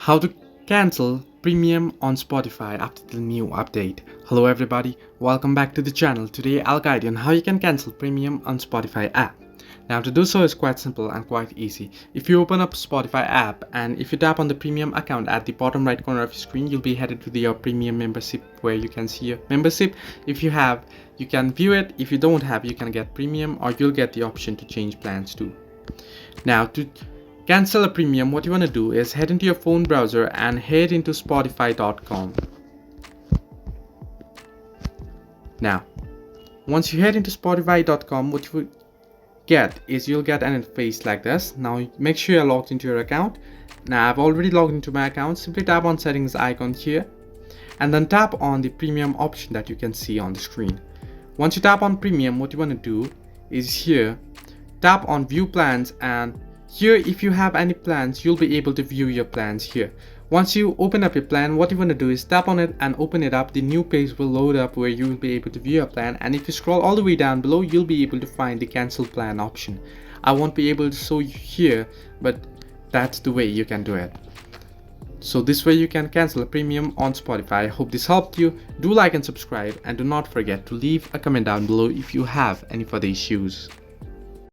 How to cancel premium on Spotify after the new update. Hello everybody, welcome back to the channel. Today I'll guide you on how you can cancel premium on Spotify app. Now to do so is quite simple and quite easy. If you open up Spotify app and if you tap on the premium account at the bottom right corner of your screen, you'll be headed to your premium membership where you can see your membership. If you have, you can view it. If you don't have, you can get premium or you'll get the option to change plans too. Now to cancel a premium, what you want to do is head into your phone browser and head into spotify.com. Now, once you head into spotify.com, what you will get is you'll get an interface like this. Now, make sure you're logged into your account. Now, I've already logged into my account. Simply tap on settings icon here and then tap on the premium option that you can see on the screen. Once you tap on premium, what you want to do is here, tap on view plans, and here if you have any plans, you'll be able to view your plans here. Once you open up your plan, what you want to do is tap on it and open it up. The new page will load up where you will be able to view your plan, and if you scroll all the way down below, you'll be able to find the cancel plan option. I won't be able to show you here, but that's the way you can do it. So this way you can cancel a premium on Spotify. I hope this helped you. Do like and subscribe, and do not forget to leave a comment down below if you have any further issues.